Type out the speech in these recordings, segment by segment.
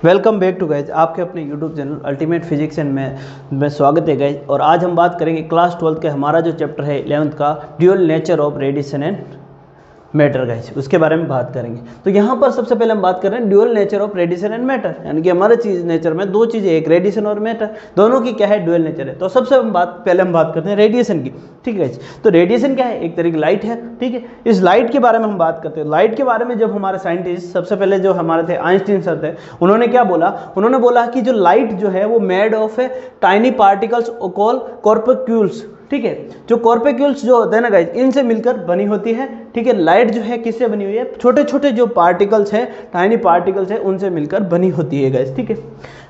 Welcome back to guys, आपके अपने YouTube channel ultimate physics and में स्वागत है गाइज। और आज हम बात करेंगे क्लास 12 के हमारा जो चैप्टर है 11th का dual nature of radiation and matter guys, उसके बारे में बात करेंगे। तो यहाँ पर सबसे पहले हम बात कर रहे हैं dual nature of radiation and matter, यानी कि हमारे चीज नेचर में दो चीज़ें, एक रेडिएशन और मैटर, दोनों की क्या है ड्यूअल नेचर है। तो सबसे पहले हम बात करते हैं रेडिएशन की। ठीक है गाइज, तो रेडिएशन क्या है? एक तरह की लाइट है। ठीक है, इस लाइट के बारे में हम बात करते हैं। लाइट के बारे में जब हमारे साइंटिस्ट सबसे पहले जो हमारे थे आइंस्टीन सर थे, उन्होंने क्या बोला? उन्होंने बोला कि जो लाइट जो है वो मेड ऑफ है टाइनी पार्टिकल्स कॉल कॉर्पक्यूल्स। ठीक है, जो कॉर्पेक्यूल्स जो होते हैं ना गाइज, इनसे मिलकर बनी होती है। ठीक है, लाइट जो है किससे बनी हुई है? छोटे छोटे जो पार्टिकल्स हैं, टाइनी पार्टिकल्स हैं, उनसे मिलकर बनी होती है गाइज। ठीक है,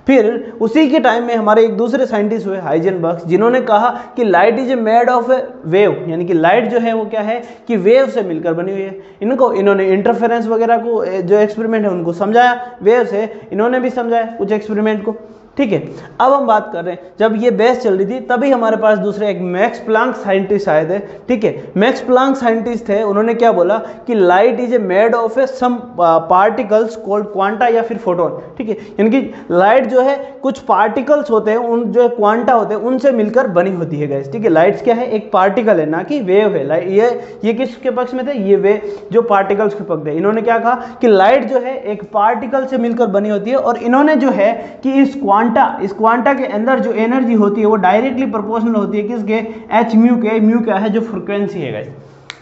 फिर उसी के टाइम में हमारे एक दूसरे साइंटिस्ट हुए हाइजेनबर्ग, जिन्होंने कहा कि light is made of wave, यानी कि लाइट जो है वो क्या है कि वेव से मिलकर बनी हुई है। इन्होंने इंटरफेरेंस वगैरह को जो एक्सपेरिमेंट है उनको समझाया, वेव से इन्होंने भी समझाया कुछ एक्सपेरिमेंट को। ठीक है, अब हम बात कर रहे हैं, जब ये बहस चल रही थी तभी हमारे पास दूसरे एक मैक्स प्लांक साइंटिस्ट आए थे। ठीक है, मैक्स प्लांक साइंटिस्ट थे, उन्होंने क्या बोला कि light is a made of a some particles called quanta या फिर फोटोन। ठीक है, यानी कि लाइट जो है कुछ पार्टिकल्स होते हैं, उन जो क्वांटा होते हैं उनसे मिलकर बनी होती है गाइस। ठीक है, लाइट्स क्या है? एक पार्टिकल है, ना कि वेव है। लाइट ये किसके पक्ष में थे? ये वे जो पार्टिकल्स के पक्ष थे। इन्होंने क्या कहा कि लाइट जो है एक पार्टिकल से मिलकर बनी होती है, और इन्होंने जो है कि इस क्वांटा के अंदर जो एनर्जी होती है वो डायरेक्टली प्रोपोर्शनल होती है किसके? एच म्यू के। म्यू क्या है? जो फ्रीक्वेंसी है गाइस।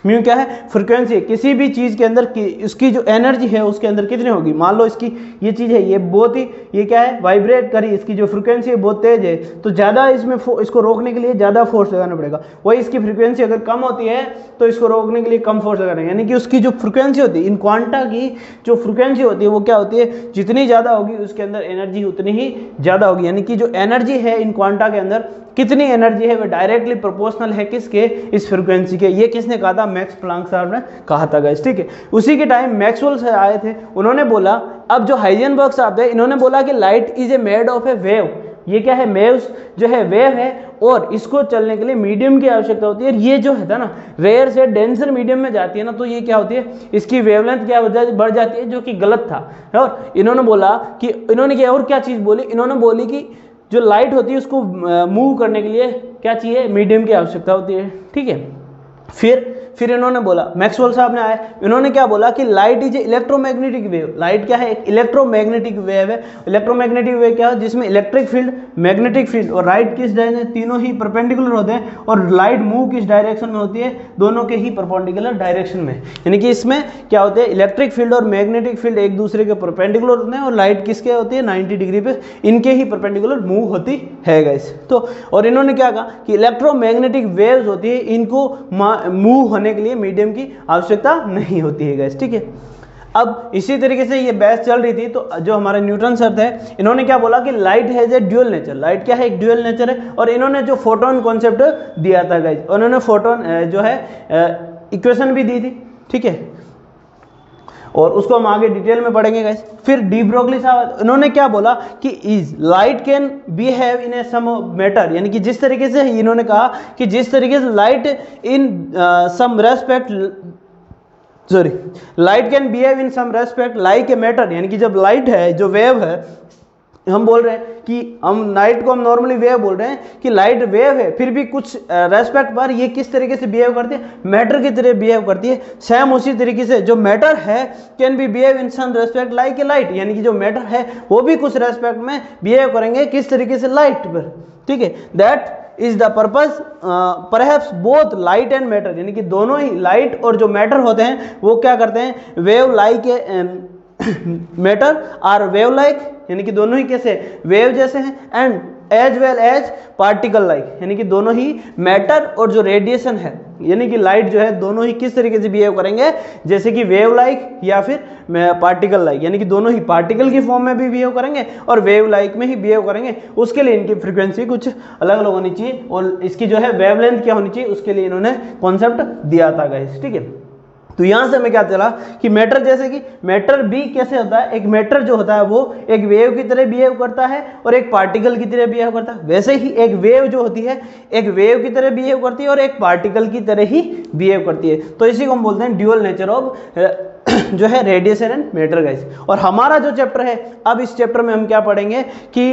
म्यू क्या है? फ्रीक्वेंसी है। किसी भी चीज के अंदर की इसकी जो एनर्जी है उसके अंदर कितनी होगी? मान लो इसकी ये चीज है, ये बहुत ही ये क्या है? वाइब्रेट करी, इसकी जो फ्रीक्वेंसी है बहुत तेज है, तो ज्यादा इसमें इसको रोकने के लिए ज्यादा फोर्स लगाना पड़ेगा। वही इसकी फ्रीक्वेंसी अगर कम होती है तो इसको रोकने के लिए कम फोर्स लगाना है। यानी कि उसकी जो फ्रीक्वेंसी होती है, इन क्वांटा की जो फ्रीक्वेंसी होती है वो क्या होती है? जितनी ज्यादा होगी उसके अंदर एनर्जी उतनी ही ज्यादा होगी। यानी कि जो एनर्जी है इन क्वांटा के अंदर, कितनी एनर्जी है वो डायरेक्टली प्रोपोर्शनल है किसके? इस फ्रीक्वेंसी के। ये किसने कहा था? मैक्स प्लांक साहब ने कहा था गाइस। ठीक है, उसी के टाइम मैक्सवेल से आए थे, उन्होंने बोला, अब जो हाइजेनबर्ग साहब थे इन्होंने बोला कि light is a made of A wave. ये क्या है? वेव्स जो है वेव है, और इसको चलने के लिए मीडियम की आवश्यकता होती है। ये जो है ना रेयर से डेंसर मीडियम में जाती है ना, तो ये क्या होती है? इसकी वेवलेंथ क्या बढ़ जाती है, जो कि गलत था। और इन्होंने बोला कि इन्होंने क्या और क्या चीज बोली? इन्होंने बोली कि जो लाइट होती है उसको मूव करने के लिए क्या चाहिए? मीडियम की आवश्यकता होती है। ठीक है, फिर इन्होंने बोला, मैक्सवेल साहब ने आए, इन्होंने क्या बोला कि light is electromagnetic wave. Light क्या है? एक इलेक्ट्रोमैग्नेटिक वेव है। इलेक्ट्रोमैग्नेटिक वेव क्या है? जिसमें इलेक्ट्रिक फील्ड, मैग्नेटिक फील्ड और लाइट किस डायरेक्शन, तीनों ही परपेंडिकुलर होते हैं, और लाइट मूव किस डायरेक्शन में होती है? दोनों के ही परपेंडिकुलर डायरेक्शन में। यानी कि इसमें क्या होते हैं? इलेक्ट्रिक फील्ड और मैग्नेटिक फील्ड एक दूसरे के परपेंडिकुलर होते हैं, और लाइट किसके होती है? 90 डिग्री पे इनके ही परपेंडिकुलर मूव होती है गाइस। तो और इन्होंने क्या कहा कि इलेक्ट्रोमैग्नेटिक वेव्स होती है, इनको मूव होने के लिए मीडियम की आवश्यकता नहीं होती है गाइस। ठीक है, अब इसी तरीके से ये बहस चल रही थी, तो जो हमारे न्यूटन सर थे इन्होंने क्या बोला कि light has a dual nature. Light क्या है? एक ड्यूअल नेचर है। और इन्होंने जो फोटोन कॉन्सेप्ट दिया था गाइस, उन्होंने फोटोन जो है इक्वेशन भी दी थी। ठीक है, और उसको हम आगे डिटेल में पढ़ेंगे गाइस। फिर डी ब्रोगली साहब इन्होंने क्या बोला कि is light can behave in a some matter, यानी कि जिस तरीके से इन्होंने कहा कि जिस तरीके से light in some respect light can behave in some respect like a matter, यानी कि जब लाइट है, जो वेव है, हम बोल रहे हैं कि हम लाइट को हम नॉर्मली वेव बोल रहे हैं कि लाइट वेव है, फिर भी कुछ रेस्पेक्ट पर ये किस तरीके से बिहेव करती है? मैटर की तरह बिहेव करती है। सेम उसी तरीके से जो मैटर है can be behave in some respect like a light, यानी कि जो मैटर है वो भी कुछ रेस्पेक्ट में बिहेव करेंगे किस तरीके से? लाइट पर। ठीक है, that is the purpose perhaps both light and matter, यानी कि दोनों ही लाइट और जो मैटर होते हैं वो क्या करते हैं? Wave like a matter or wave like, यानी कि दोनों ही कैसे? वेव जैसे हैं, and as well as particle like, यानी कि दोनों ही मैटर और जो रेडिएशन है, यानी कि लाइट जो है, दोनों ही किस तरीके से बिहेव करेंगे? जैसे कि वेव लाइक या फिर पार्टिकल लाइक, यानी कि दोनों ही पार्टिकल की फॉर्म में भी बिहेव करेंगे और वेव लाइक में ही बिहेव करेंगे। उसके लिए इनकी फ्रीक्वेंसी कुछ अलग अलग होनी चाहिए, और इसकी जो है वेवलेंथ क्या होनी चाहिए, उसके लिए इन्होंने कॉन्सेप्ट दिया था गाइस। ठीक है, तो यहां से हमें क्या चला कि मैटर, जैसे कि मैटर भी कैसे होता है? एक मैटर जो होता है वो एक वेव की तरह बिहेव करता है और एक पार्टिकल की तरह बिहेव करता है। वैसे ही एक वेव जो होती है एक वेव की तरह बिहेव करती है और एक पार्टिकल की तरह ही बिहेव करती है। तो इसी को हम बोलते हैं ड्यूअल नेचर ऑफ जो है रेडिएशन एंड मैटर गाइस। और हमारा जो चैप्टर है, अब इस चैप्टर में हम क्या पढ़ेंगे कि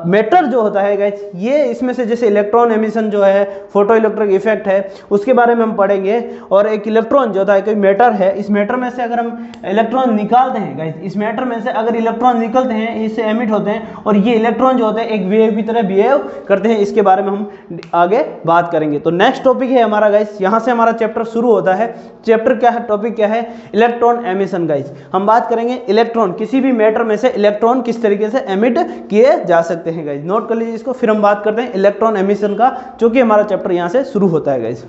मैटर जो होता है गाइस, ये इसमें से जैसे इलेक्ट्रॉन एमिशन जो है, फोटो इलेक्ट्रिक इफेक्ट है, उसके बारे में हम पढ़ेंगे। और एक इलेक्ट्रॉन जो होता है, कोई मैटर है, इस मैटर में से अगर हम इलेक्ट्रॉन निकालते हैं गाइस, इस मैटर में से अगर इलेक्ट्रॉन निकलते हैं, इससे एमिट होते हैं, और ये इलेक्ट्रॉन जो होते हैं एक वेव की तरह बिहेव करते हैं, इसके बारे में हम आगे बात करेंगे। तो नेक्स्ट टॉपिक है हमारा गाइस, यहाँ से हमारा चैप्टर शुरू होता है। चैप्टर क्या है, टॉपिक क्या है, इलेक्ट्रॉन एमिशन गाइस। हम बात करेंगे इलेक्ट्रॉन, किसी भी मैटर में से इलेक्ट्रॉन किस तरीके से एमिट किए जा सकते हैं गाइस। नोट कर लीजिए इसको, फिर हम बात करते हैं इलेक्ट्रॉन एमिशन का, जो कि हमारा चैप्टर यहाँ से शुरू होता है गाइस।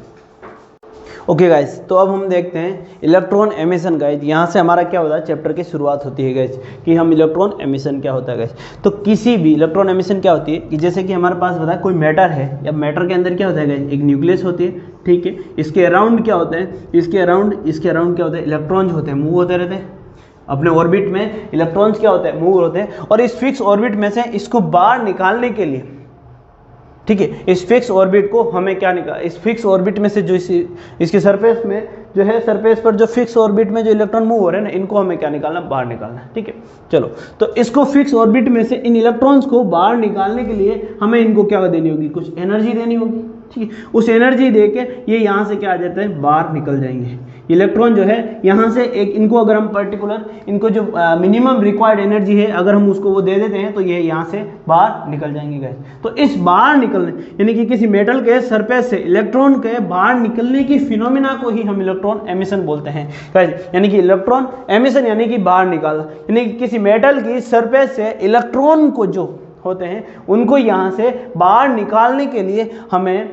ओके गाइस, तो अब हम देखते हैं इलेक्ट्रॉन एमिशन गाइस। यहाँ से हमारा क्या होता है, चैप्टर की शुरुआत होती है गाइस, कि हम इलेक्ट्रॉन एमिशन क्या होता है गाइस। तो किसी भी इलेक्ट्रॉन एमिशन क्या होती है कि जैसे कि हमारे पास बताया कोई मैटर है, या मैटर के अंदर क्या होता है गाइस, एक न्यूक्लियस होती है, ठीक है। इसके अराउंड क्या होता है, इसके अराउंड क्या होता है, इलेक्ट्रॉन होते हैं, मूव होते रहते हैं अपने ऑर्बिट में। इलेक्ट्रॉन्स क्या होते हैं, मूव होते हैं। और इस फिक्स ऑर्बिट में से इसको बाहर निकालने के लिए, ठीक है, इस फिक्स ऑर्बिट को हमें क्या निकाल, इस फिक्स ऑर्बिट में से जो इसके सरफेस में जो है, सरफेस पर जो फिक्स ऑर्बिट में जो इलेक्ट्रॉन मूव हो रहे हैं ना, इनको हमें क्या निकालना, बाहर निकालना है, ठीक है। चलो, तो इसको फिक्स ऑर्बिट में से इन इलेक्ट्रॉन्स को बाहर निकालने के लिए हमें इनको क्या देनी होगी, कुछ एनर्जी देनी होगी, ठीक है। उस एनर्जी दे के ये यहाँ से क्या आ जाते हैं, बाहर निकल जाएंगे। इलेक्ट्रॉन जो है यहाँ से एक, इनको अगर हम पर्टिकुलर, इनको जो मिनिमम रिक्वायर्ड एनर्जी है, अगर हम उसको वो दे देते हैं, तो ये यहाँ से बाहर निकल जाएंगे गाइस। तो इस बाहर निकलने, यानी कि किसी मेटल के सरफेस से इलेक्ट्रॉन के बाहर निकलने की फिनोमिना को ही हम इलेक्ट्रॉन एमिशन बोलते हैं गाइस। यानी कि इलेक्ट्रॉन एमिशन यानी कि बाहर निकालना, यानी कि किसी मेटल की सरफेस से इलेक्ट्रॉन को जो होते हैं उनको यहाँ से बाहर निकालने के लिए हमें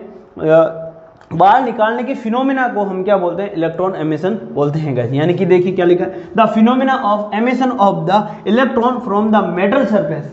बाहर निकालने की फिनोमिना को हम क्या बोलते हैं, इलेक्ट्रॉन एमिशन बोलते हैं गाइस। यानी कि देखिए क्या लिखा है, the phenomena of emission of the electron from the metal surface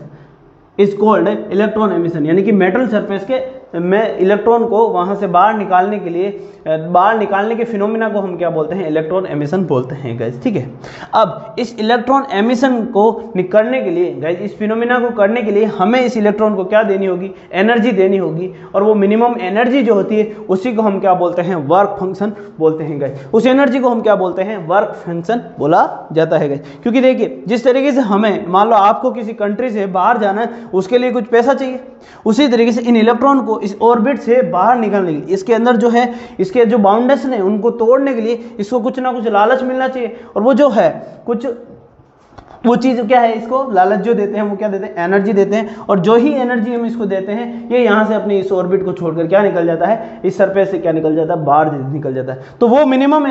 is called electron emission. यानी कि मेटल सरफेस के में इलेक्ट्रॉन को वहां से बाहर निकालने के लिए, बाहर निकालने के फिनोमिना को हम क्या बोलते हैं, इलेक्ट्रॉन एमिशन बोलते हैं गाइस, ठीक है। अब इस इलेक्ट्रॉन एमिशन को करने के लिए गाइस, इस फिनोमिना को करने के लिए हमें इस इलेक्ट्रॉन को क्या देनी होगी, एनर्जी देनी होगी। और वो मिनिमम एनर्जी जो होती है उसी को हम क्या बोलते हैं, वर्क फंक्शन बोलते हैं गाइस। उस एनर्जी को हम क्या बोलते हैं, वर्क फंक्शन बोला जाता है गाइस। क्योंकि देखिए जिस तरीके से हमें, मान लो आपको किसी कंट्री से बाहर जाना है, उसके लिए कुछ पैसा चाहिए, उसी तरीके से इन इलेक्ट्रॉन को इस ऑर्बिट से बाहर निकालने के लिए, इसके अंदर जो है, इसके जो बाउंडेशन है उनको तोड़ने के लिए इसको कुछ ना कुछ लालच मिलना चाहिए। और वो जो है कुछ, वो चीज़ क्या है, इसको लालच जो देते हैं वो क्या देते हैं, एनर्जी देते हैं। और जो ही एनर्जी हम इसको देते हैं, ये यहाँ से अपनी इस ऑर्बिट को छोड़कर क्या निकल जाता है, इस सरफेस से क्या निकल जाता है, बाहर निकल जाता है। तो वो मिनिमम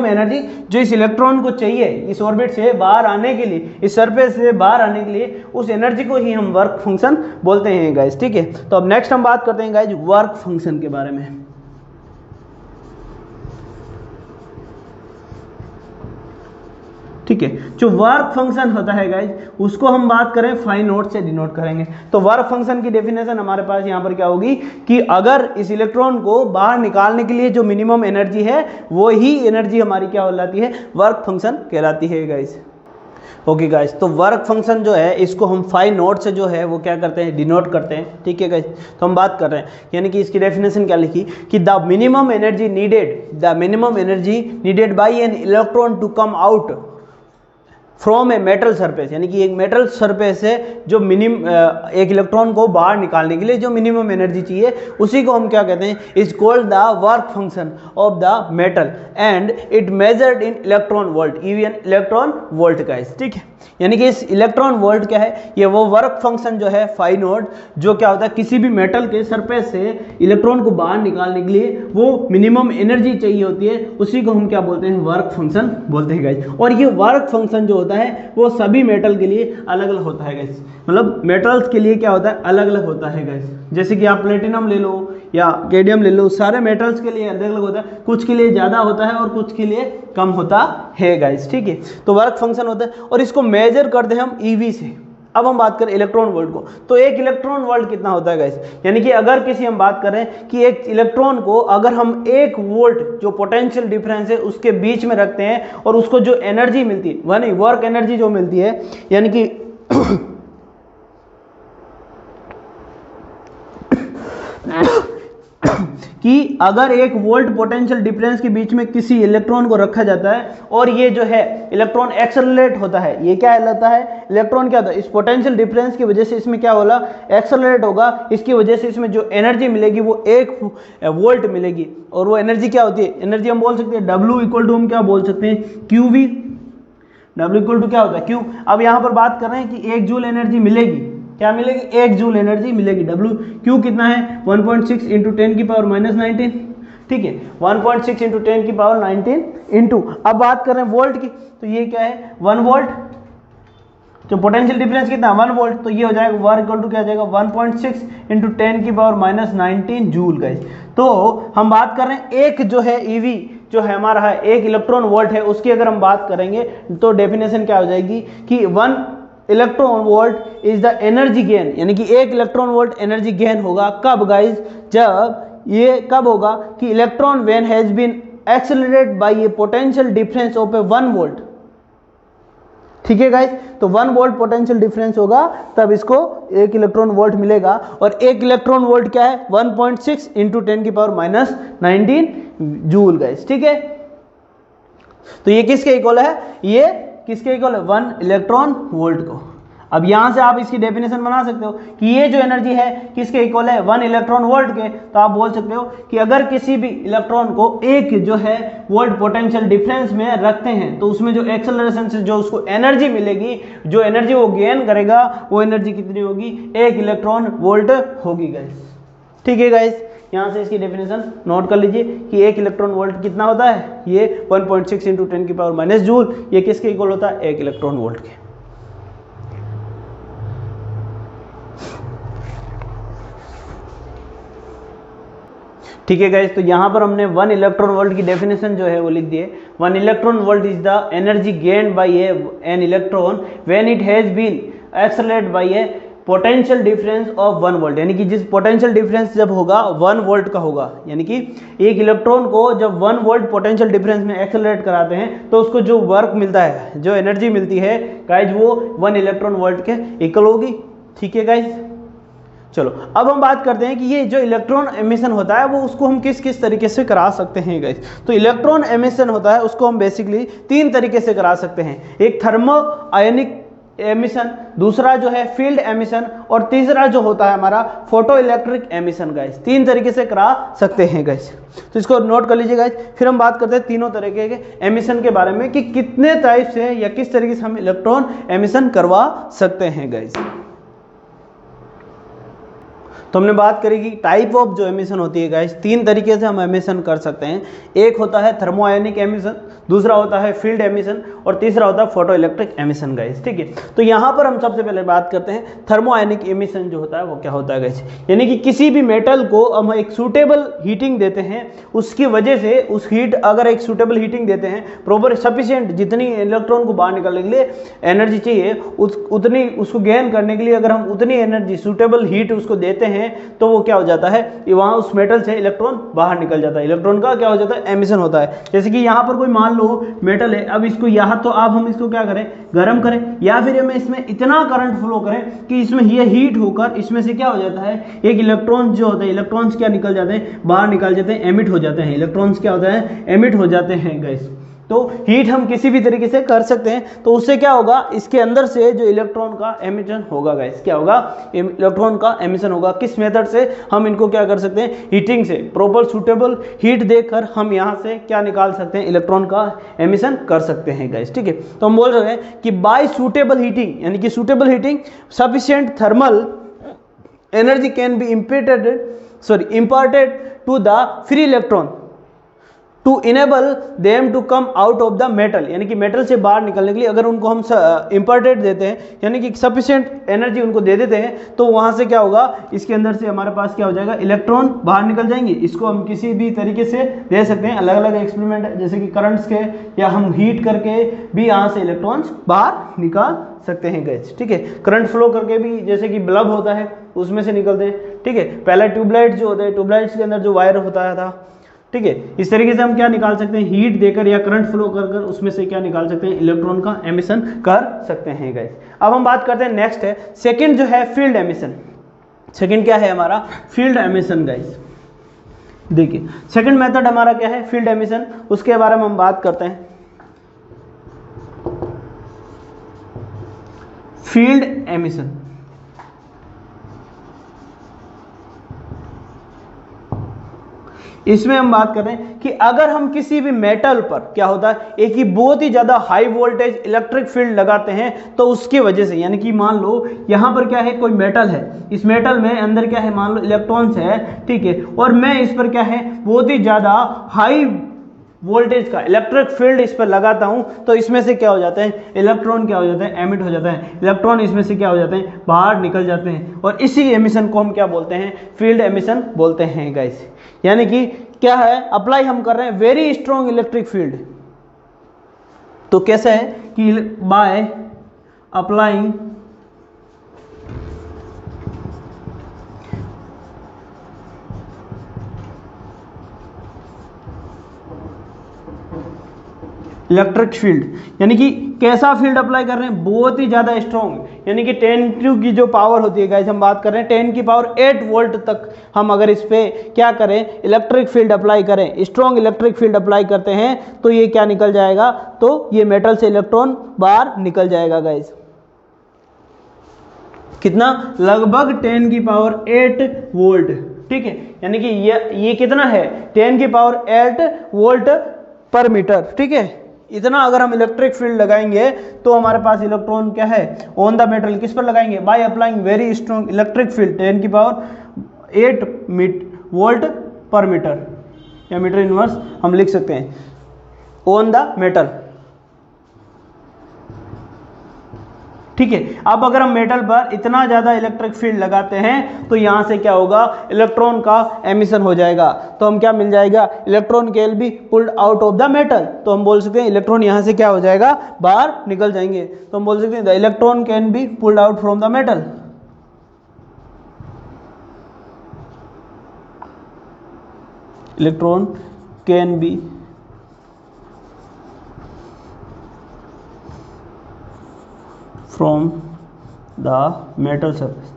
एनर्जी जो इस इलेक्ट्रॉन को चाहिए इस ऑर्बिट से बाहर आने के लिए, इस सरफेस से बाहर आने के लिए, उस एनर्जी को ही हम वर्क फंक्शन बोलते हैं गाइस, ठीक है। तो अब नेक्स्ट हम बात करते हैं गाइस वर्क फंक्शन के बारे में, ठीक है। जो वर्क फंक्शन होता है गाइज, उसको हम बात करें फाइन नोट से डिनोट करेंगे। तो वर्क फंक्शन की डेफिनेशन हमारे पास यहाँ पर क्या होगी कि अगर इस इलेक्ट्रॉन को बाहर निकालने के लिए जो मिनिमम एनर्जी है, वो ही एनर्जी हमारी क्या कहलाती है, वर्क फंक्शन कहलाती है गाइज। ओके गाइज, तो वर्क फंक्शन जो है इसको हम फाइन नोट से जो है वो क्या करते हैं, डिनोट करते हैं, ठीक है गाइज। तो हम बात कर रहे हैं, यानी कि इसकी डेफिनेशन क्या लिखी कि the minimum energy needed by an electron to come out from a metal surface, यानी कि एक मेटल सरफेस से जो एक इलेक्ट्रॉन को बाहर निकालने के लिए जो मिनिमम एनर्जी चाहिए, उसी को हम क्या कहते हैं, is called the work function of the metal and it measured in electron volt, Evion electron volt guys, ठीक है। यानी कि इस इलेक्ट्रॉन वोल्ट क्या है, ये वो वर्क फंक्शन जो है फाइन नोट, जो क्या होता है किसी भी मेटल के सरफेस से इलेक्ट्रॉन को बाहर निकालने के लिए वो मिनिमम एनर्जी चाहिए होती है, उसी को हम क्या बोलते हैं, वर्क फंक्शन बोलते हैं गाइस। और ये वर्क फंक्शन जो होता है वो सभी मेटल के लिए अलग अलग होता है गाइस, मतलब मेटल्स के लिए क्या होता है, अलग अलग होता है गाइस। जैसे कि आप प्लेटिनम ले लो या कैडमियम ले लो, सारे मेटल्स के लिए अलग अलग होता है, कुछ के लिए ज़्यादा होता है और कुछ के लिए कम होता है गाइस, ठीक है। तो वर्क फंक्शन होता है और इसको मेजर करते हैं हम ईवी से। अब हम बात करें इलेक्ट्रॉन वोल्ट को, तो एक इलेक्ट्रॉन वोल्ट कितना होता है गाइस, यानी कि अगर किसी हम बात करें कि एक इलेक्ट्रॉन को अगर हम 1 वोल्ट जो पोटेंशियल डिफरेंस है उसके बीच में रखते हैं और उसको जो एनर्जी मिलती है, वह नहीं, वर्क एनर्जी जो मिलती है, यानी कि कि अगर एक वोल्ट पोटेंशियल डिफरेंस के बीच में किसी इलेक्ट्रॉन को रखा जाता है और ये जो है इलेक्ट्रॉन एक्सेलरेट होता है, ये क्या कहलाता है, इलेक्ट्रॉन क्या होता है, इस पोटेंशियल डिफरेंस की वजह से इसमें क्या होगा, एक्सेलरेट होगा, इसकी वजह से इसमें जो एनर्जी मिलेगी वो 1 वोल्ट मिलेगी। और वो एनर्जी क्या होती है, एनर्जी हम बोल सकते हैं W इक्वल टू हम क्या बोल सकते हैं, QV। W इक्वल टू क्या होता है, Q। अब यहाँ पर बात कर रहे हैं कि 1 जूल एनर्जी मिलेगी, क्या मिलेगी, 1 जूल एनर्जी मिलेगी। Q कितना है, 1.6 इंटू 10 की पावर -19, ठीक है, 1.6 इंटू 10 की पावर 19 इंटू, अब बात कर रहे हैं वोल्ट की, तो ये क्या है 1 वोल्ट, जो पोटेंशियल डिफरेंस कितना 1 वोल्ट, तो ये हो जाएगा वर्क इक्वल टू क्या हो जाएगा 1.6 इंटू 10 की पावर -19 जूल गाइस। तो हम बात कर रहे हैं एक जो है ईवी जो है हमारा है 1 इलेक्ट्रॉन वोल्ट है, उसकी अगर हम बात करेंगे तो डेफिनेशन क्या हो जाएगी कि 1 electron volt is the energy gain, यानी कि 1 इलेक्ट्रॉन वोल्ट एनर्जी गेन होगा कब गाइस, जब ये कब होगा कि electron when has been accelerated by a potential difference of a 1 volt, ठीक है गाइस। तो 1 वोल्ट पोटेंशियल डिफरेंस होगा तब इसको 1 इलेक्ट्रॉन वोल्ट मिलेगा, और 1 इलेक्ट्रॉन वोल्ट क्या है 1.6 इंटू 10 की पावर -19 जूल गाइस, ठीक है। तो ये किसके इक्वल है, ये किसके इक्वल है 1 इलेक्ट्रॉन वोल्ट को। अब यहां से आप इसकी डेफिनेशन बना सकते हो कि ये जो एनर्जी है किसके इक्वल है 1 इलेक्ट्रॉन वोल्ट के, तो आप बोल सकते हो कि अगर किसी भी इलेक्ट्रॉन को एक जो है वोल्ट पोटेंशियल डिफरेंस में रखते हैं तो उसमें जो एक्सेलरेशन से जो उसको एनर्जी मिलेगी, जो एनर्जी वो गेन करेगा वो एनर्जी कितनी होगी 1 इलेक्ट्रॉन वोल्ट होगी गाइस, ठीक है गाइस। यहाँ से इसकी डेफिनेशन नोट कर लीजिए कि 1 इलेक्ट्रॉन वोल्ट कितना होता है, ये 1.6 इंटू 10 की पावर माइनस जूल, ये किसके इक्वल होता है 1 इलेक्ट्रॉन वोल्ट के। ठीक है गाइस, तो यहाँ पर हमने 1 इलेक्ट्रॉन वोल्ट की डेफिनेशन जो है वो लिख दिए। 1 electron volt is the energy gained by an electron when it has been accelerated by a potential difference of 1 volt, यानी कि जिस पोटेंशियल डिफरेंस जब होगा 1 वोल्ट का होगा, यानी कि एक इलेक्ट्रॉन को जब 1 वोल्ट पोटेंशियल डिफरेंस में एक्सेलरेट कराते हैं तो उसको जो वर्क मिलता है, जो एनर्जी मिलती है गाइज, वो 1 इलेक्ट्रॉन वोल्ट के इक्वल होगी, ठीक है गाइज। चलो अब हम बात करते हैं कि ये जो इलेक्ट्रॉन एमिशन होता है वो उसको हम किस किस तरीके से करा सकते हैं गाइस। तो इलेक्ट्रॉन एमिशन होता है उसको हम बेसिकली 3 तरीके से करा सकते हैं, एक थर्मो आयनिक एमिशन, दूसरा जो है फील्ड एमिशन, और तीसरा जो होता है हमारा फोटो इलेक्ट्रिक एमिशन गाइस। 3 तरीके से करा सकते हैं गाइस, तो इसको नोट कर लीजिए गाइस। फिर हम बात करते हैं तीनों तरीके के एमिशन के बारे में कि कितने टाइप से या किस तरीके से हम इलेक्ट्रॉन एमिशन करवा सकते हैं गाइस। तो हमने बात करी कि टाइप ऑफ जो एमिशन होती है गाइस, 3 तरीके से हम एमिशन कर सकते हैं। एक होता है थर्मो आयनिक एमिशन, दूसरा होता है फील्ड एमिशन, और तीसरा होता है फोटो इलेक्ट्रिक एमिशन गाइस, ठीक है। तो यहाँ पर हम सबसे पहले बात करते हैं थर्मो आयनिक एमिशन जो होता है वो क्या होता है गाइस, यानी कि किसी भी मेटल को हम एक सूटेबल हीटिंग देते हैं, उसकी वजह से उस हीट अगर एक सूटेबल हीटिंग देते हैं, प्रॉपर सफिशिएंट जितनी इलेक्ट्रॉन को बाहर निकालने के लिए एनर्जी चाहिए उतनी उसको गेन करने के लिए अगर हम उतनी एनर्जी सूटेबल हीट उसको देते हैं तो वो क्या हो जाता है, वहां उस मेटल से इलेक्ट्रॉन बाहर निकल जाता है, इलेक्ट्रॉन का क्या हो जाता है एमिशन होता है। जैसे कि यहाँ पर कोई मान लो मेटल है, अब इसको यहाँ तो अब हम इसको क्या करें गर्म करें, या फिर हमें इसमें इतना करंट फ्लो करें कि इसमें ये हीट होकर इसमें से क्या हो जाता है, एक इलेक्ट्रॉन जो होता है, इलेक्ट्रॉन्स क्या निकल जाते हैं बाहर निकल जाते हैं, एमिट हो जाते हैं, इलेक्ट्रॉन्स क्या होता है एमिट हो जाते हैं गाइस। तो हीट हम किसी भी तरीके से कर सकते हैं, तो उससे क्या होगा इसके अंदर से जो इलेक्ट्रॉन का एमिशन होगा गाइस, क्या होगा इलेक्ट्रॉन का एमिशन होगा। किस मेथड से हम इनको क्या कर सकते हैं, हीटिंग से, प्रॉपर सूटेबल हीट देकर हम यहाँ से क्या निकाल सकते हैं, इलेक्ट्रॉन का एमिशन कर सकते हैं गाइस, ठीक है। तो हम बोल रहे हैं कि बाय सूटेबल हीटिंग, यानी कि suitable heating sufficient thermal energy can be imparted to the free electron to enable them to come out of the metal, यानी कि मेटल से बाहर निकलने के लिए अगर उनको हम इम्पर्टेड देते हैं, यानी कि सफिशिएंट एनर्जी उनको दे देते हैं, तो वहाँ से क्या होगा इसके अंदर से हमारे पास क्या हो जाएगा इलेक्ट्रॉन बाहर निकल जाएंगे। इसको हम किसी भी तरीके से दे सकते हैं, अलग अलग एक्सपेरिमेंट है, जैसे कि करंट्स के, या हम हीट करके भी यहाँ से इलेक्ट्रॉन्स बाहर निकाल सकते हैं गैस, ठीक है। करंट फ्लो करके भी, जैसे कि बल्ब होता है उसमें से निकलते हैं, ठीक है। पहले ट्यूबलाइट जो होते हैं, ट्यूबलाइट्स के अंदर जो वायर होता था, ठीक है, इस तरीके से हम क्या निकाल सकते हैं, हीट देकर या करंट फ्लो कर कर उसमें से क्या निकाल सकते हैं, इलेक्ट्रॉन का एमिशन कर सकते हैं गाइस। अब हम बात करते हैं नेक्स्ट है सेकंड जो है फील्ड एमिशन। सेकंड क्या है हमारा फील्ड एमिशन गाइस। देखिए सेकंड मेथड हमारा क्या है, फील्ड एमिशन, उसके बारे में हम बात करते हैं। फील्ड एमिशन, इसमें हम बात कर रहे हैं कि अगर हम किसी भी मेटल पर क्या होता है, एक ही बहुत ही ज्यादा हाई वोल्टेज इलेक्ट्रिक फील्ड लगाते हैं, तो उसकी वजह से, यानी कि मान लो यहां पर क्या है, कोई मेटल है, इस मेटल में अंदर क्या है, मान लो इलेक्ट्रॉन्स है, ठीक है, और मैं इस पर क्या है, बहुत ही ज्यादा हाई वोल्टेज का इलेक्ट्रिक फील्ड इस पर लगाता हूं, तो इसमें से क्या हो जाता है, इलेक्ट्रॉन क्या हो जाता है, एमिट हो जाता है, इलेक्ट्रॉन इसमें से क्या हो जाते हैं, बाहर निकल जाते हैं, और इसी एमिशन को हम क्या बोलते हैं, फील्ड एमिशन बोलते हैं गाइस। यानी कि क्या है, अप्लाई हम कर रहे हैं वेरी स्ट्रॉन्ग इलेक्ट्रिक फील्ड। तो कैसे है कि बाय अप्लाइंग इलेक्ट्रिक फील्ड, यानी कि कैसा फील्ड अप्लाई कर रहे हैं, बहुत ही ज्यादा स्ट्रॉन्ग, यानी कि 10 की जो पावर होती है गाइस, हम बात कर रहे हैं 10 की पावर 8 वोल्ट तक हम अगर इस पे क्या करें, इलेक्ट्रिक फील्ड अप्लाई करें, स्ट्रॉन्ग इलेक्ट्रिक फील्ड अप्लाई करते हैं, तो ये क्या निकल जाएगा, तो ये मेटल से इलेक्ट्रॉन बाहर निकल जाएगा गाइस। कितना, लगभग 10 की पावर 8 वोल्ट, ठीक है, यानी कि ये कितना है, 10 की पावर 8 वोल्ट पर मीटर, ठीक है, इतना अगर हम इलेक्ट्रिक फील्ड लगाएंगे तो हमारे पास इलेक्ट्रॉन क्या है, ऑन द मेटल, किस पर लगाएंगे, by applying very strong electric field 10 की पावर 8 वोल्ट पर मीटर, या मीटर इनवर्स हम लिख सकते हैं, ऑन द मेटल, ठीक है। अब अगर हम मेटल पर इतना ज्यादा इलेक्ट्रिक फील्ड लगाते हैं तो यहां से क्या होगा, इलेक्ट्रॉन का एमिशन हो जाएगा, तो हम क्या मिल जाएगा, electron can be pulled out of the metal, तो हम बोल सकते हैं इलेक्ट्रॉन यहां से क्या हो जाएगा, बाहर निकल जाएंगे, तो हम बोल सकते हैं the electron can be pulled out from the metal. Electron can be from the metal surface,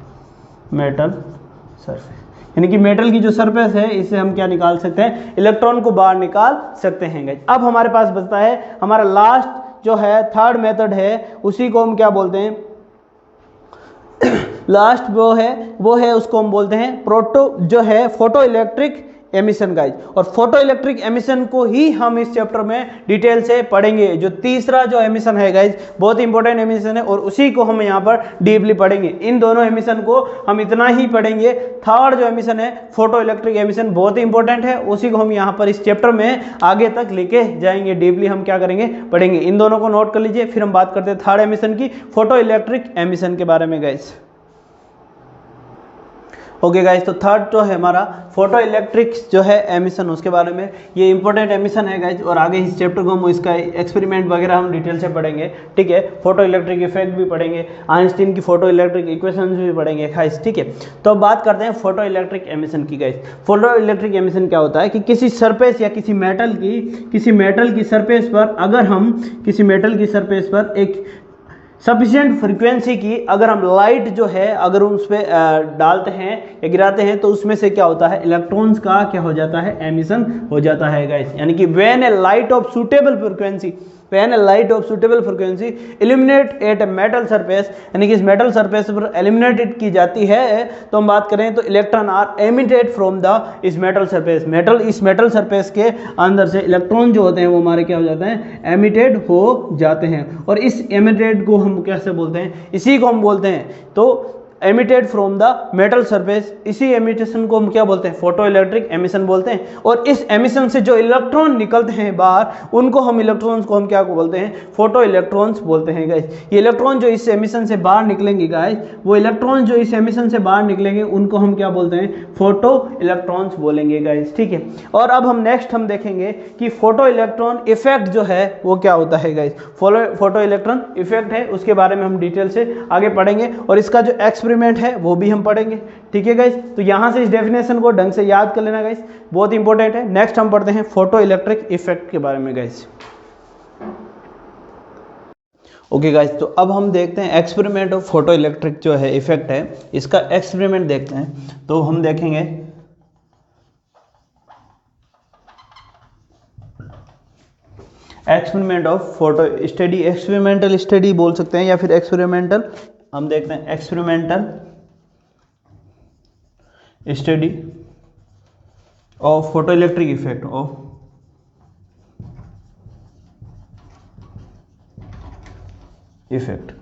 यानी कि मेटल की जो सरफेस है इससे हम क्या निकाल सकते हैं, इलेक्ट्रॉन को बाहर निकाल सकते हैं। अब हमारे पास बचता है हमारा लास्ट जो है थर्ड मेथड है, उसी को हम क्या बोलते हैं, लास्ट वो है उसको हम बोलते हैं जो है फोटो इलेक्ट्रिक एमिशन गाइज, और फोटो इलेक्ट्रिक एमिशन को ही हम इस चैप्टर में डिटेल से पढ़ेंगे। जो तीसरा जो एमिशन है गाइज, बहुत इंपॉर्टेंट एमिशन है, और उसी को हम यहाँ पर डीपली पढ़ेंगे। इन दोनों एमिशन को हम इतना ही पढ़ेंगे। थर्ड जो एमिशन है फोटो इलेक्ट्रिक एमिशन, बहुत इंपॉर्टेंट है, उसी को हम यहाँ पर इस चैप्टर में आगे तक लेके जाएंगे, डीपली हम क्या करेंगे, पढ़ेंगे। इन दोनों को नोट कर लीजिए, फिर हम बात करते हैं थर्ड एमिशन की, फोटो इलेक्ट्रिक एमिशन के बारे में गाइज। ओके गाइस, तो थर्ड जो है हमारा फोटो इलेक्ट्रिक जो है एमिशन, उसके बारे में, ये इंपॉर्टेंट एमिशन है गाइस, और आगे इस चैप्टर को हम इसका एक्सपेरिमेंट वगैरह हम डिटेल से पढ़ेंगे, ठीक है। फोटो इलेक्ट्रिक इफेक्ट भी पढ़ेंगे, आइंस्टीन की फोटो इलेक्ट्रिक इक्वेशंस भी पढ़ेंगे गाइस, ठीक है। तो अब बात करते हैं फोटो इलेक्ट्रिक एमिशन की गाइस। फोटो इलेक्ट्रिक एमिशन क्या होता है कि किसी सरफेस या किसी मेटल की सरफेस पर, अगर हम किसी मेटल की सरफेस पर एक सफिशिएंट फ्रीक्वेंसी की अगर हम लाइट जो है अगर उस पर डालते हैं या गिराते हैं, तो उसमें से क्या होता है, इलेक्ट्रॉन्स का क्या हो जाता है, एमिशन हो जाता है गाइस। यानी कि when a light of suitable frequency illuminate at a metal surface, यानी कि इस मेटल सरफेस पर एलिमिनेटेड की जाती है, तो हम बात करें तो electron are emitted from the इस मेटल सरफेस, इस मेटल सरफेस के अंदर से इलेक्ट्रॉन जो होते हैं वो हमारे क्या हो जाते हैं, एमिटेड हो जाते हैं। और इस एमिटेड को हम कैसे बोलते हैं, इसी को हम बोलते हैं तो emitted from the metal surface, इसी एमिटेशन को हम क्या बोलते हैं, फोटो इलेक्ट्रिक एमिशन बोलते हैं। और इस एमिशन से जो इलेक्ट्रॉन निकलते हैं बाहर, उनको हम इलेक्ट्रॉन्स को हम क्या बोलते हैं, फोटो इलेक्ट्रॉन्स बोलते हैं गाइस। ये इलेक्ट्रॉन जो इस एमिशन से बाहर निकलेंगे गाइस, वो इलेक्ट्रॉन जो इस एमिशन से बाहर निकलेंगे उनको हम क्या बोलते हैं, फोटो इलेक्ट्रॉन्स बोलेंगे गाइस, ठीक है। और अब हम नेक्स्ट हम देखेंगे कि फोटो इलेक्ट्रॉन इफेक्ट जो है वो क्या होता है गाइस। फोटो इलेक्ट्रॉन इफेक्ट है, उसके बारे में हम डिटेल से आगे पढ़ेंगे, और इसका जो एक्सपेरिमेंट है वो भी हम पढ़ेंगे, ठीक है गाइस। तो यहां से इस डेफिनेशन को ढंग से याद कर लेना गाइस, बहुत इंपॉर्टेंट है। नेक्स्ट हम पढ़ते हैं फोटो इलेक्ट्रिक इफेक्ट के बारे में गाइस। ओके गाइस, तो अब हम देखते हैं एक्सपेरिमेंट ऑफ फोटो इलेक्ट्रिक जो है इफेक्ट है, इसका एक्सपेरिमेंट देखते हैं। तो हम देखेंगे experiment of photo study, experimental study बोल सकते हैं या फिर एक्सपेरिमेंटल, हम देखते हैं experimental study of photo electric effect of effect.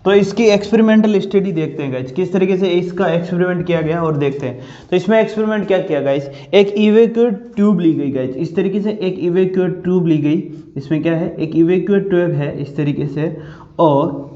तो इसकी एक्सपेरिमेंटल स्टडी देखते हैं गाइस, किस तरीके से इसका एक्सपेरिमेंट किया गया और देखते हैं। तो इसमें एक्सपेरिमेंट क्या किया गाइस, एक इवैक्यूएट ट्यूब ली गई गाइस, इस तरीके से एक इवैक्यूएट ट्यूब ली गई। इसमें क्या है, एक इवैक्यूएट ट्यूब है इस तरीके से, और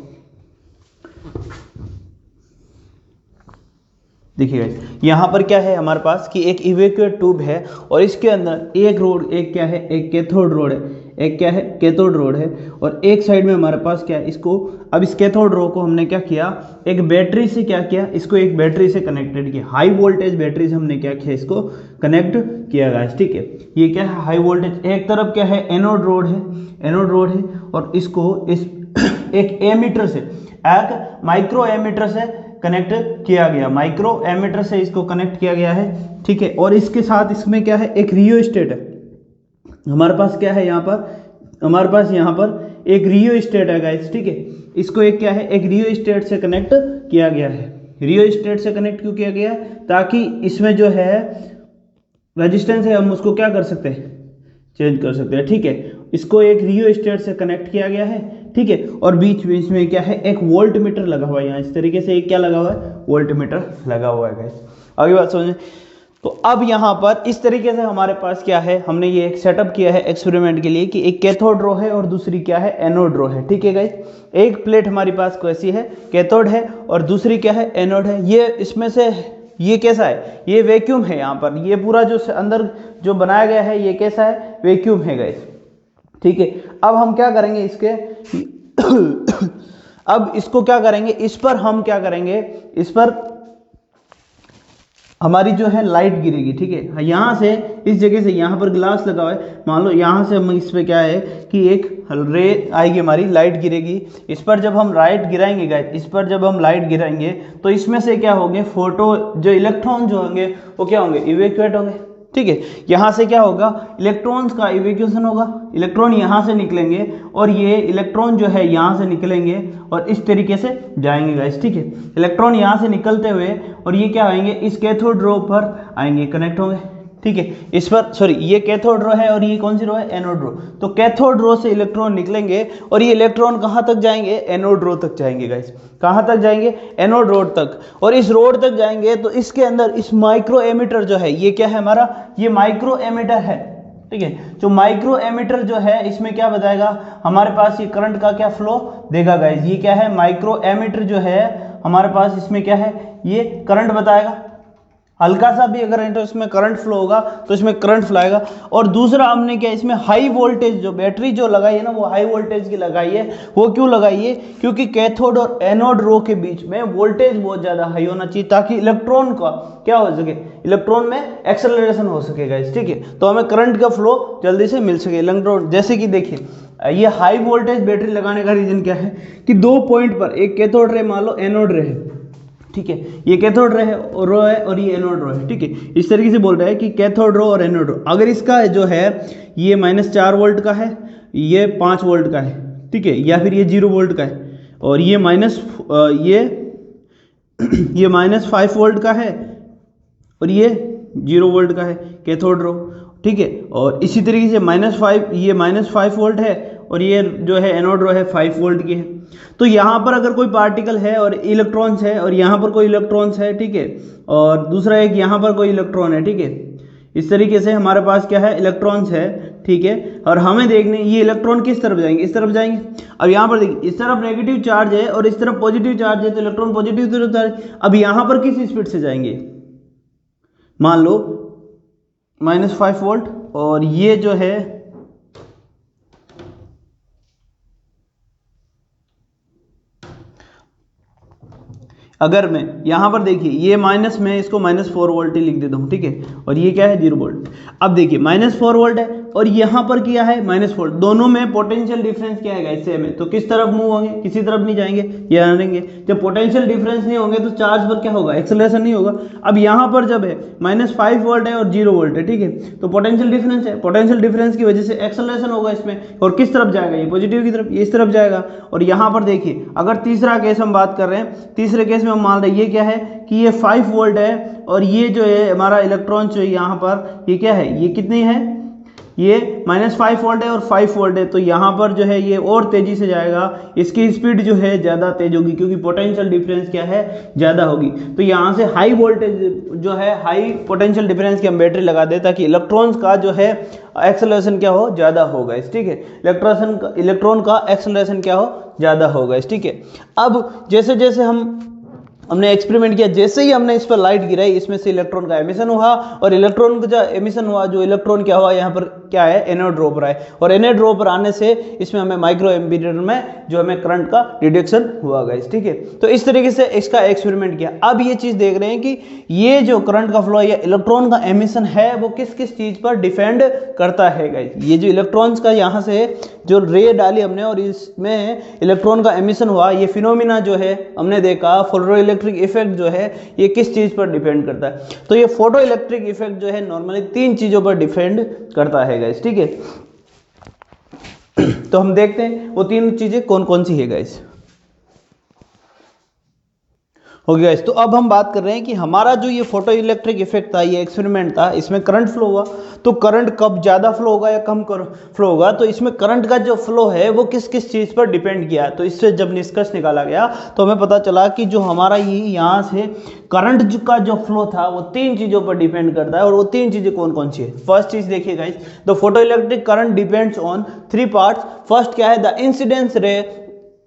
देखिए गाइस यहाँ पर क्या है हमारे पास कि एक इवैक्यूएट ट्यूब है और इसके अंदर एक रोड, एक क्या है, एक कैथोड रोड है, एक क्या है कैथोड रोड है, और एक साइड में हमारे पास क्या है, इसको अब इस कैथोड रो को हमने क्या किया, एक बैटरी से क्या किया, इसको एक बैटरी से कनेक्टेड किया, हाई वोल्टेज बैटरी से हमने क्या किया, इसको कनेक्ट किया गाइस। ठीक है, ये क्या है हाई वोल्टेज, एक तरफ क्या है एनोड रोड है, एनोड रोड है, और इसको इस एक एमीटर से, एक माइक्रो एमीटर से कनेक्ट किया गया, माइक्रो एमीटर से इसको कनेक्ट किया गया है। ठीक है, और इसके साथ इसमें क्या है, एक रियोस्टेट है हमारे पास, क्या है यहाँ पर हमारे पास यहाँ पर एक रियोस्टेट है गाइस। ठीक है, इसको एक क्या है, एक रियोस्टेट से कनेक्ट किया गया है। रियोस्टेट से कनेक्ट क्यों किया गया है, ताकि इसमें जो है रेजिस्टेंस है हम उसको क्या कर सकते हैं, चेंज कर सकते हैं। ठीक है, इसको एक रियोस्टेट से कनेक्ट किया गया है। ठीक है, और बीच बीच में क्या है, एक वोल्ट मीटर लगा हुआ है यहाँ, इस तरीके से एक क्या लगा हुआ है, वोल्ट मीटर लगा हुआ है गाइस। आगे बात समझें। तो अब यहाँ पर इस तरीके से हमारे पास क्या है, हमने ये एक सेटअप किया है एक्सपेरिमेंट के लिए कि एक कैथोड रो है और दूसरी क्या है, एनोड रो है। ठीक है गाइस, एक प्लेट हमारी पास कैसी है, कैथोड है, और दूसरी क्या है, एनोड है। ये इसमें से ये कैसा है, ये वैक्यूम है, यहाँ पर ये पूरा जो अंदर जो बनाया गया है ये कैसा है, वैक्यूम है गाइस। ठीक है, अब हम क्या करेंगे इसके अब इसको क्या करेंगे, इस पर हम क्या करेंगे, इस पर हमारी जो है लाइट गिरेगी। ठीक है, यहाँ से इस जगह से यहाँ पर ग्लास लगा हुआ है, मान लो यहाँ से हम इस पे क्या है कि एक रे आएगी, हमारी लाइट गिरेगी। इस पर जब हम लाइट गिराएंगे गाइस, इस पर जब हम लाइट गिराएंगे तो इसमें से क्या होंगे, फोटो जो इलेक्ट्रॉन जो होंगे वो क्या होंगे, इवैक्यूएट होंगे। ठीक है, यहाँ से क्या होगा, इलेक्ट्रॉन्स का इवैक्यूएशन होगा, इलेक्ट्रॉन यहाँ से निकलेंगे और ये इलेक्ट्रॉन जो है यहाँ से निकलेंगे और इस तरीके से जाएंगे गाइस। ठीक है, इलेक्ट्रॉन यहाँ से निकलते हुए और ये क्या आएंगे, इस कैथोड रो पर आएंगे, कनेक्ट होंगे। ठीक है, इस पर सॉरी ये कैथोड रो है और ये कौन सी रो है, एनोड रो। तो कैथोड रो से इलेक्ट्रॉन निकलेंगे और ये इलेक्ट्रॉन कहाँ तक जाएंगे, एनोड रो तक जाएंगे गाइस। कहाँ तक जाएंगे, एनोड रोड तक, और इस रोड तक जाएंगे तो इसके अंदर इस माइक्रो एमीटर जो है, ये क्या है हमारा, ये माइक्रो एमीटर है। ठीक है, जो माइक्रो एमीटर जो है इसमें क्या बताएगा, हमारे पास ये करंट का क्या फ्लो देगा गाइस। ये क्या है, माइक्रो एमीटर जो है हमारे पास, इसमें क्या है, ये करंट बताएगा। हल्का सा भी अगर इसमें करंट फ्लो होगा तो इसमें करंट फ्लो आएगा। और दूसरा हमने क्या, इसमें हाई वोल्टेज जो बैटरी जो लगाई है ना, वो हाई वोल्टेज की लगाई है। वो क्यों लगाई है, क्योंकि कैथोड और एनोड रो के बीच में वोल्टेज बहुत ज़्यादा हाई होना चाहिए, ताकि इलेक्ट्रॉन का क्या हो सके, इलेक्ट्रॉन में एक्सेलरेशन हो सकेगा इस। ठीक है, तो हमें करंट का फ्लो जल्दी से मिल सके इलेक्ट्रॉन। जैसे कि देखिए, ये हाई वोल्टेज बैटरी लगाने का रीजन क्या है कि 2 पॉइंट पर, एक कैथोड रे मान लो, एनोड रे है। ठीक है, ये कैथोड रो है और ये एनोड रो है। ठीक है, इस तरीके से बोल रहा है कि कैथोड रो और एनोड रो, अगर इसका जो है ये -4 वोल्ट का है, ये 5 वोल्ट का है। ठीक है, या फिर ये 0 वोल्ट का है, और ये -5 वोल्ट का है, और ये 0 वोल्ट का है कैथोड रो। ठीक है, और इसी तरीके से ये -5 वोल्ट है और ये जो है एनोड रो है 5 वोल्ट की है। तो यहाँ पर अगर कोई पार्टिकल है और इलेक्ट्रॉन्स है, और यहाँ पर कोई इलेक्ट्रॉन्स है, ठीक है, और दूसरा एक यहाँ पर कोई इलेक्ट्रॉन है। ठीक है, इस तरीके से हमारे पास क्या है, इलेक्ट्रॉन्स है। ठीक है, और हमें देखने ये इलेक्ट्रॉन किस तरफ जाएंगे, इस तरफ जाएंगे। अब यहाँ पर देखिए, इस तरफ नेगेटिव चार्ज है और इस तरफ पॉजिटिव चार्ज है, तो इलेक्ट्रॉन पॉजिटिव तरफ जा रहे हैं। अब यहाँ पर किस स्पीड से जाएंगे, मान लो -5 वोल्ट, और ये जो है अगर मैं यहाँ पर देखिए, ये माइनस में इसको -4 वोल्ट ही लिख देता हूँ। ठीक है, और ये क्या है, 0 वोल्ट। अब देखिए -4 वोल्ट है और यहाँ पर क्या है -4, दोनों में पोटेंशियल डिफरेंस क्या है गाइस, सेम है। तो किस तरफ मूव होंगे, किसी तरफ नहीं जाएंगे, ये आएंगे। जब पोटेंशियल डिफरेंस नहीं होंगे तो चार्ज पर क्या होगा, एक्सेलरेशन नहीं होगा। अब यहाँ पर जब है -5 वोल्ट है और 0 वोल्ट है, ठीक है, तो पोटेंशियल डिफरेंस है, पोटेंशियल डिफरेंस की वजह से एक्सेलरेशन होगा इसमें, और किस तरफ जाएगा, ये पॉजिटिव की तरफ, ये इस तरफ जाएगा। और यहाँ पर देखिए, अगर तीसरा केस हम बात कर रहे हैं, तीसरे केस में हम मान रहे हैं ये क्या है कि ये 5 वोल्ट है, और ये जो है हमारा इलेक्ट्रॉन जो है यहाँ पर ये क्या है, ये कितनी है, ये -5 वोल्ट है और 5 वोल्ट है। तो यहाँ पर जो है ये और तेजी से जाएगा, इसकी स्पीड जो है ज़्यादा तेज होगी, क्योंकि पोटेंशियल डिफरेंस क्या है, ज़्यादा होगी। तो यहाँ से हाई वोल्टेज जो है, हाई पोटेंशियल डिफरेंस की हम बैटरी लगा दें, ताकि इलेक्ट्रॉन्स का जो है एक्सेलरेशन क्या हो, ज़्यादा होगा इस, ठीक है, इलेक्ट्रॉन का एक्सेलरेशन क्या हो, ज़्यादा होगा इस, ठीक है। अब जैसे जैसे हमने एक्सपेरिमेंट किया, जैसे ही हमने इस पर लाइट गिराई, इसमें से इलेक्ट्रॉन का एमिशन हुआ, और इलेक्ट्रॉन का जो एमिशन हुआ, जो इलेक्ट्रॉन क्या हुआ, यहाँ पर क्या है, एनोड ड्रॉप रहा है, और एनोड ड्रॉप आने से इसमें हमें माइक्रो एम्पीयर में जो हमें करंट का रिडक्शन हुआ गाइस, ठीक है। तो इस तरीके से इसका एक्सपेरिमेंट किया। अब ये चीज़ देख रहे हैं कि ये जो करंट का फ्लो है या इलेक्ट्रॉन का एमिशन है, वो किस किस चीज़ पर डिपेंड करता है गाइस। ये जो इलेक्ट्रॉन्स का यहाँ से जो रे डाली हमने और इसमें इलेक्ट्रॉन का एमिशन हुआ, ये फिनोमिना जो है हमने देखा, फोटो इलेक्ट्रिक इफेक्ट जो है, ये किस चीज़ पर डिपेंड करता है। तो ये फोटो इलेक्ट्रिक इफेक्ट जो है नॉर्मली 3 चीज़ों पर डिपेंड करता है गाइस, ठीक है। तो हम देखते हैं वो 3 चीज़ें कौन कौन सी है गाइस। ओके गाइस, तो अब हम बात कर रहे हैं कि हमारा जो ये फोटो इलेक्ट्रिक इफेक्ट था, ये एक्सपेरिमेंट था, इसमें करंट फ्लो हुआ, तो करंट कब ज़्यादा फ्लो होगा या कम फ्लो होगा, तो इसमें करंट का जो फ्लो है वो किस किस चीज़ पर डिपेंड किया। तो इससे जब निष्कर्ष निकाला गया तो हमें पता चला कि जो हमारा ये यहाँ से करंट का जो फ्लो था वो 3 चीज़ों पर डिपेंड करता है, और वो 3 चीज़ें कौन कौन सी है। फर्स्ट चीज़ देखिए guys, the photo electric current depends on 3 parts. First क्या है, द इंसिडेंस रे,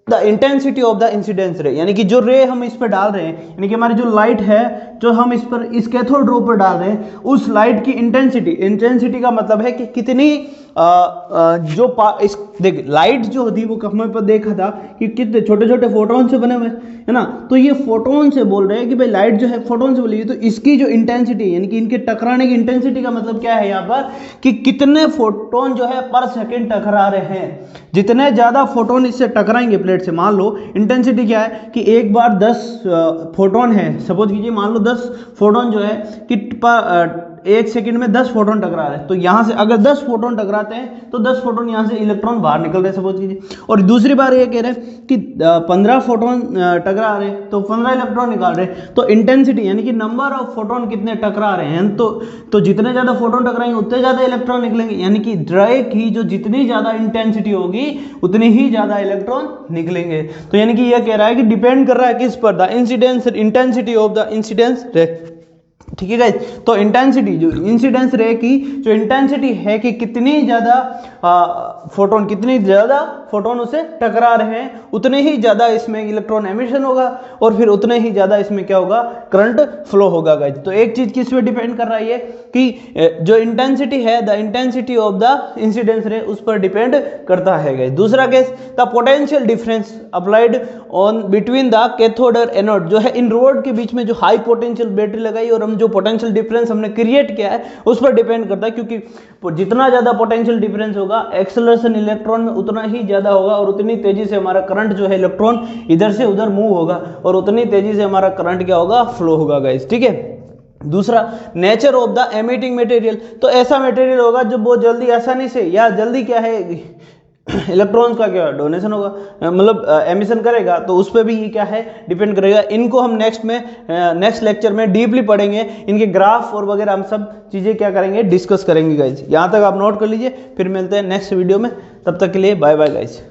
the intensity of the incidence रे, यानी कि जो रे हम इस पर डाल रहे हैं, यानी कि हमारी जो लाइट है जो हम इस कैथोड रो पर डाल रहे हैं, उस लाइट की इंटेंसिटी का मतलब है कि कितनी देख लाइट जो होती है वो कहाँ पर देखा था कि कितने छोटे छोटे फोटोन से बने हुए है ना। तो ये फोटोन से बोल रहे हैं कि भाई लाइट जो है फोटोन से बोली, तो इसकी जो इंटेंसिटी यानी कि इनके टकराने की इंटेंसिटी का मतलब क्या है यहाँ पर कि कितने फोटोन जो है पर सेकंड टकरा रहे हैं। जितने ज़्यादा फोटोन इससे टकराएंगे प्लेट से, मान लो इंटेंसिटी क्या है कि एक बार 10 फोटोन है, सपोज कीजिए, मान लो 10 फोटोन जो है कि 1 सेकंड में 10 फोटोन टकरा रहे हैं। तो यहाँ से अगर 10 फोटोन टकराते हैं तो 10 फोटोन यहाँ से इलेक्ट्रॉन बाहर निकल रहे हैं, सपोज कीजिए। और दूसरी बार ये कह रहे हैं कि 15 फोटोन टकरा रहे हैं तो 15 इलेक्ट्रॉन निकाल रहे हैं। तो इंटेंसिटी यानी कि नंबर ऑफ फोटोन कितने टकरा रहे हैं, तो जितने ज़्यादा फोटोन टकराएंगे उतने ज़्यादा इलेक्ट्रॉन निकलेंगे, यानी कि ड्राई की जो जितनी ज़्यादा इंटेंसिटी होगी उतनी ही ज़्यादा इलेक्ट्रॉन निकलेंगे। तो यानी कि यह कह रहा है कि डिपेंड कर रहा है किस पर, the incidence intensity of the incidence रे, ठीक है गाइस। तो इंटेंसिटी जो इंसिडेंस रे की जो इंटेंसिटी है कि कितनी ज़्यादा फोटोन उसे टकरा रहे हैं, उतने ही ज़्यादा इसमें इलेक्ट्रॉन एमिशन होगा, और फिर उतने ही ज़्यादा इसमें क्या होगा, करंट फ्लो होगा गाइस। तो एक चीज़ किस पे डिपेंड कर रहा है ये कि जो इंटेंसिटी है, the intensity of the incidence रे, उस पर डिपेंड करता है गाइस। दूसरा case, the potential difference applied on between the cathode और एनोड, जो है इन रोड के बीच में जो हाई पोटेंशियल बैटरी लगाई और हम जो पोटेंशियल डिफरेंस हमने क्रिएट किया है उस पर डिपेंड करता है, क्योंकि जितना ज़्यादा पोटेंशियल डिफरेंस होगा एक्सेलरेशन इलेक्ट्रॉन में उतना ही ज़्यादा होगा, और उतनी तेजी से हमारा करंट जो है इलेक्ट्रॉन इधर से उधर मूव होगा, और उतनी तेजी से हमारा करंट क्या होगा, फ्लो होगा गाइस, ठीक है। दूसरा, nature of the emitting material, तो ऐसा मटेरियल होगा जो बहुत जल्दी आसानी से या जल्दी क्या है इलेक्ट्रॉन्स का क्या डोनेशन होगा, मतलब एमिशन करेगा, तो उस पर भी ये क्या है डिपेंड करेगा। इनको हम नेक्स्ट लेक्चर में डीपली पढ़ेंगे, इनके ग्राफ और वगैरह हम सब चीज़ें क्या करेंगे, डिस्कस करेंगे गाइज। यहाँ तक आप नोट कर लीजिए, फिर मिलते हैं नेक्स्ट वीडियो में, तब तक के लिए बाय बाय गाइज।